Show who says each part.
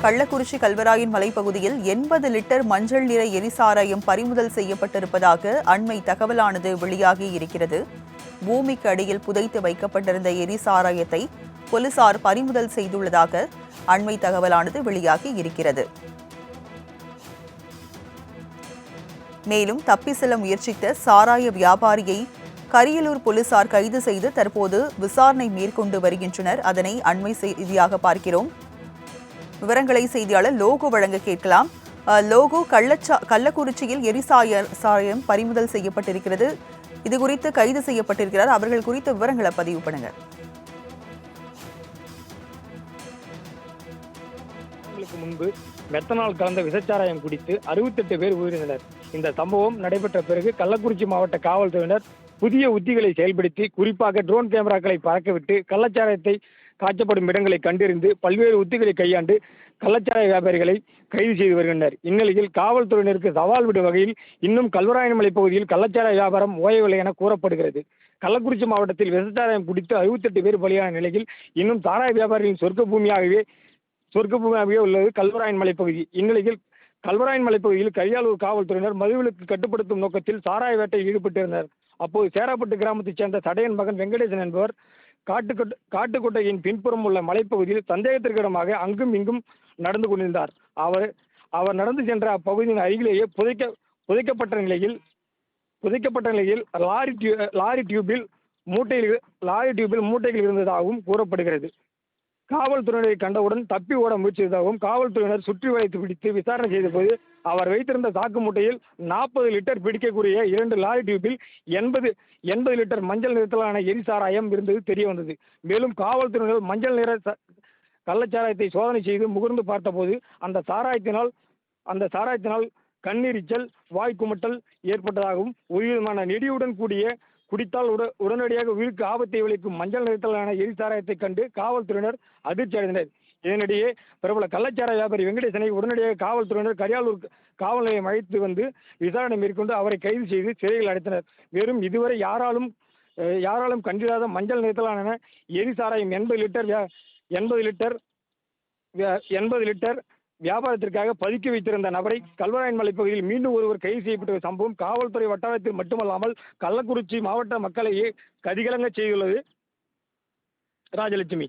Speaker 1: கள்ளக்குறிச்சி கல்வராயன் மலைப்பகுதியில் 80 லிட்டர் மஞ்சள் நிற எரிசாராயம் பறிமுதல் செய்யப்பட்டிருப்பதாக அண்மை தகவலானது வெளியாகி இருக்கிறது. பூமிக்கு அடியில் புதைத்து வைக்கப்பட்டிருந்த எரிசாராயத்தை போலீசார் பறிமுதல் செய்துள்ளதாக அண்மை தகவலானது வெளியாகி இருக்கிறது. மேலும் தப்பி செல்ல முயற்சித்த சாராய வியாபாரியை கரியலூர் போலீசார் கைது செய்து தற்போது விசாரணை மேற்கொண்டு வருகின்றனர். அதனை அண்மை செய்தியாக பார்க்கிறோம். விவரங்களை செய்தியாளர் லோகோ வழங்க கேட்கலாம். லோகோ, கள்ளக்குறிச்சியில் எரிசாராயம் பறிமுதல் செய்யப்பட்டிருக்கிறது. இது குறித்து கைது செய்யப்பட்டிருக்கிறார். அவர்கள் குறித்த விவரங்களை பதிவு பண்ணுங்க.
Speaker 2: முன்பு மெத்தனால் கலந்த விசச்சாராயம் குடித்து 68 பேர் உயிரிழந்தனர். இந்த சம்பவம் நடைபெற்ற பிறகு கள்ளக்குறிச்சி மாவட்ட காவல்துறையினர் புதிய உத்திகளை செயல்படுத்தி குறிப்பாக ட்ரோன் கேமராக்களை பறக்கவிட்டு கள்ளச்சாராயத்தை காய்ச்சப்படும் இடங்களை கண்டறிந்து பல்வேறு உத்திகளை கையாண்டு கள்ளச்சாராய வியாபாரிகளை கைது செய்து வருகின்றனர். இந்நிலையில் காவல்துறையினருக்கு சவால் விடும் வகையில் இன்னும் கல்வராயன் மலை பகுதியில் கள்ளச்சாராய வியாபாரம் ஓயவில்லை என கூறப்படுகிறது. கள்ளக்குறிச்சி மாவட்டத்தில் விசச்சாராயம் குடித்து 68 பேர் பலியான நிலையில் இன்னும் சாராய வியாபாரிகளின் சொர்க்க பூமியாகவே உள்ளது கல்வராயன் மலைப்பகுதி. இந்நிலையில் கல்வராயன் மலைப்பகுதியில் கரியாலூர் காவல்துறையினர் மதுவிலக்கு கட்டுப்படுத்தும் நோக்கத்தில் சாராய வேட்டையில் ஈடுபட்டிருந்தனர். அப்போது சேராப்பட்டு கிராமத்தைச் சேர்ந்த சடையன் மகன் வெங்கடேசன் என்பவர் காட்டுக்கொட்டையின் பின்புறம் உள்ள மலைப்பகுதியில் சந்தேகத்திற்கிடமாக அங்கும் இங்கும் நடந்து கொண்டிருந்தார். அவர் நடந்து சென்ற அப்பகுதியின் அருகிலேயே புதைக்கப்பட்ட நிலையில் லாரி டியூபில் மூட்டைகள் இருந்ததாகவும் கூறப்படுகிறது. காவல்துறையினரை கண்டவுடன் தப்பி ஓட முயற்சித்ததாகவும் காவல்துறையினர் சுற்றி வளைத்து பிடித்து விசாரணை செய்தபோது அவர் வைத்திருந்த சாக்கு மூட்டையில் 40 லிட்டர் பிடிக்கக்கூடிய 2 லாரி டியூபில் 80 லிட்டர் மஞ்சள் நிறத்திலான எரிசாராயம் இருந்தது தெரிய வந்தது. மேலும் காவல்துறையினர் மஞ்சள் நிற கள்ளச்சாராயத்தை சோதனை செய்து முகர்ந்து பார்த்தபோது அந்த சாராயத்தினால் கண்ணீரிச்சல், வாய் குமட்டல் ஏற்பட்டதாகவும் ஒருவிதமான நெடியுடன் கூடிய குடித்தால் உடனடியாக உயிருக்கு ஆபத்தை விளைவிக்கும் மஞ்சள் நிறத்திலான எரிசாராயத்தை கண்டு காவல்துறையினர் அதிர்ச்சி அடைந்தனர். இதனிடையே பிரபல கள்ளச்சாராய வியாபாரி வெங்கடேசனை உடனடியாக காவல்துறையினர் கரியாலூர் காவல் நிலையம் அழைத்து வந்து விசாரணை மேற்கொண்டு அவரை கைது செய்து சிறையில் அடைத்தனர். மேலும் இதுவரை யாராலும் கண்டிராத மஞ்சள் நிறத்திலான எரிசாராயம் 80 லிட்டர் வியாபாரத்திற்காக பதுக்கி வைத்திருந்த நபரை கல்வராயன் மலைப்பகுதியில் மீண்டும் ஒருவர் கைது செய்யப்பட்ட சம்பவம் காவல்துறை வட்டாரத்தில் மட்டுமல்லாமல் கள்ளக்குறிச்சி மாவட்ட மக்களையே கதிகலங்க செய்துள்ளது. ராஜலட்சுமி.